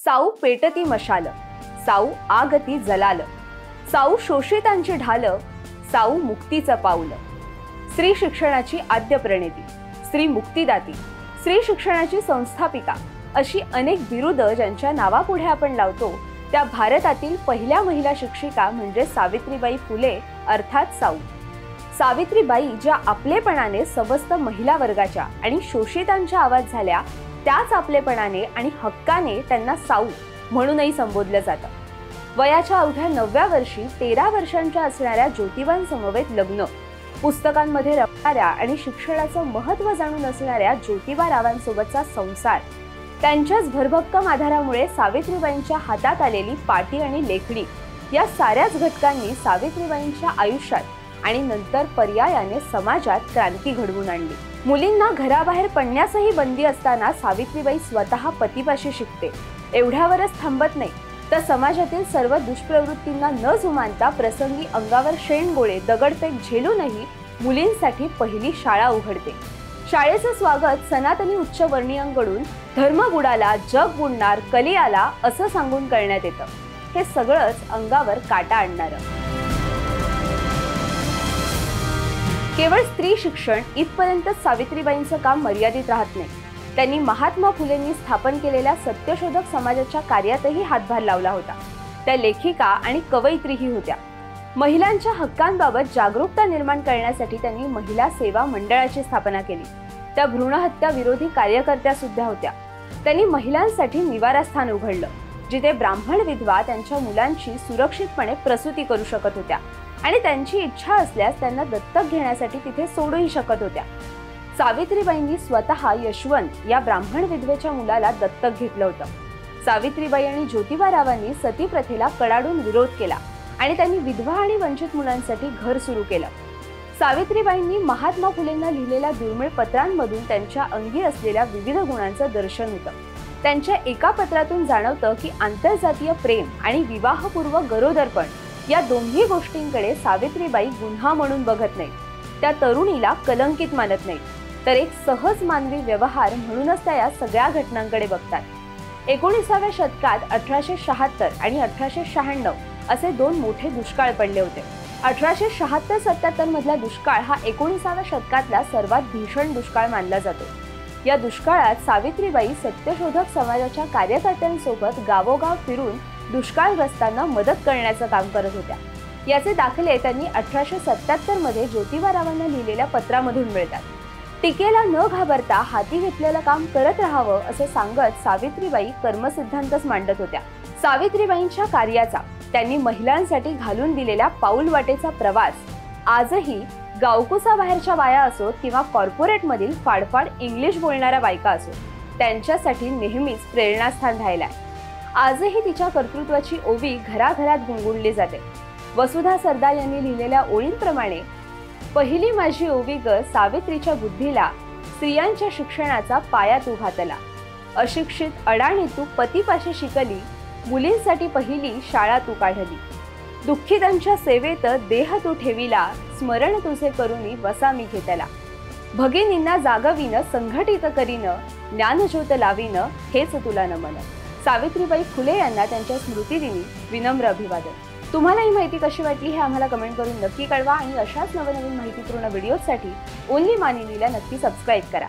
साऊ पेटती मशाल, साऊ आगती जलाल, साऊ शोषितांची ढाल, साऊ मुक्तीचं पाऊल। स्त्री शिक्षणाची आद्य प्रणेती, स्त्री मुक्तीदाती, स्त्री शिक्षणाची संस्थापिका अशी अनेक बिरुद ज्यांच्या नावापुढे आपण लावतो त्या भारतातील पहिल्या महिला शिक्षिका म्हणजे सावित्रीबाई फुले अर्थात साऊ। सावित्रीबाई ज्या आपलेपणाने समस्त महिला वर्गाच्या आणि शोषितांच्या आवाज झाल्या, त्याच आपलेपणाने आणि हक्काने त्यांना साऊ म्हणूनही संबोधलं जातं। वयाच्या अवघ्या 9व्या वर्षी 13 वर्षांच्या असणाऱ्या ज्योतिबांसमवेत लग्न, पुस्तकांमध्ये रमणाऱ्या आणि शिक्षणाचं महत्त्व जाणून असणाऱ्या ज्योतिबा रावांसोबतचा संसार, त्यांच्याच भरभक्कम आधारामुळे सावित्रीबाईंच्या हातात आलेली पाटी आणि लेखणी या साऱ्याच घटकांनी सावित्रीबाईंच्या आयुष्यात आणि नंतर पर्यायाने समाजात क्रांती घडवून आणली। मुलींना घराबाहेर पडण्यासही बंदी असताना सावित्रीबाई स्वतः पतीपाशी शिकते, एवढ्यावरच थांबत नाही तर समाजातील सर्व दुष्प्रवृत्तींना न जुमानता प्रसंगी अंगावर शेणगोळे दगडफेक झेलूनही मुलींसाठी पहिली शाळा उघडते। शाळेचं स्वागत सनातनी उच्चवर्णीयांकडून धर्म बुडाला जग बुडणार कली आला असं सांगून करण्यात येतं। हे सगळंच अंगावर काटा आणणारं। केवळ स्त्री शिक्षण इथपर्यंतच सावित्रीबाईंचं काम मर्यादित राहत नाही। त्यांनी महात्मा फुलेंनी स्थापन केलेल्या सत्यशोधक समाजाच्या कार्यातही हातभार लावला होता। त्या लेखिका आणि कवयित्रीही होत्या। महिलांच्या हक्कांबाबत जागरूकता निर्माण करण्यासाठी त्यांनी महिला सेवा मंडळाची स्थापना केली। त्या भ्रूणहत्या विरोधी कार्यकर्त्या सुद्धा होत्या। त्यांनी महिलांसाठी निवारास्थान उघडलं, जिथे ब्राह्मण विधवा त्यांच्या मुलांची सुरक्षितपणे प्रसूती करू शकत होत्या आणि त्यांची इच्छा असल्यास त्यांना दत्तक घेण्यासाठी तिथे सोडूही शकत होत्या। सावित्रीबाईंनी स्वतः यशवंत या ब्राह्मण विधवेच्या मुलाला दत्तक घेतलं होतं। सावित्रीबाई आणि ज्योतिबा रावांनी सती प्रथेला कडाडून विरोध केला आणि त्यांनी विधवा आणि वंचित मुलांसाठी घर सुरू केलं। सावित्रीबाईंनी महात्मा फुलेंना लिहिलेल्या दुर्मिळ पत्रांमधून त्यांच्या अंगी असलेल्या विविध गुणांचं दर्शन होतं। त्यांच्या एका पत्रातून जाणवतं की आंतरजातीय प्रेम आणि विवाहपूर्व गरोदरपण या दोन्ही गोष्टींकडे सावित्रीबाई गुन्हा म्हणून बघत नाहीत, त्या तरुणीला कलंकित मानत नाहीत, तर एक सहज मानवी व्यवहार म्हणूनच त्या या सगळ्या घटनांकडे बघतात। 19व्या शतकात 1876 आणि 1896 असे दोन मोठे दुष्काळ पडले होते। 1876-77 मधला दुष्काळ हा 19व्या शतकातला सर्वात भीषण दुष्काळ मानला जातो। या दुष्काळात सावित्रीबाई सत्यशोधक समाजाच्या कार्यकर्त्यांसोबत गावोगाव फिरून दुष्काळग्रस्तांना मदत करण्याचं काम करत होत्या। याचे दाखले त्यांनी 1877 मध्ये ज्योतिबा रावांना लिहिलेल्या पत्रामधून मिळतात। टीकेला न घाबरता हाती घेतलेलं काम करत राहावं असं सांगत सावित्रीबाई कर्मसिद्धांतच मांडत होत्या। सावित्रीबाईंच्या कार्याचा, त्यांनी महिलांसाठी घालून दिलेल्या पाऊलवाटेचा प्रवास आजही गावकुसा बाहेरच्या बाया असोत किंवा कॉर्पोरेटमधील फाडफाड इंग्लिश बोलणाऱ्या बायका असोत, त्यांच्यासाठी नेहमीच प्रेरणास्थान राहिलाय। आजही तिच्या कर्तृत्वाची ओवी घराघरात गुणगुणली जाते। वसुधा सरदार यांनी लिहिलेल्या ओळींप्रमाणे, पहिली माझी ओवी ग सावित्रीच्या बुद्धीला, स्त्रियांच्या शिक्षणाचा पाया तू घातला, अशिक्षित अडाणी तू पतीपाशी शिकली, मुलींसाठी पहिली शाळा तू काढली, दुःखितांच्या सेवेत देह तू ठेविला, स्मरण तुझे करुनी वसा मी घेतला, भगिनींना जागविन संघटित करीन, ज्ञानज्योत लावीन हेच तुला नमन। सावित्रीबाई फुले यांना त्यांच्या स्मृतिदिनी विनम्र अभिवादन। तुम्हाला ही माहिती कशी वाटली हे आम्हाला कमेंट करून नक्की कळवा आणि अशाच नवनवीन माहितीपूर्ण व्हिडिओसाठी ओनली मानिनीला नक्की सबस्क्राईब करा।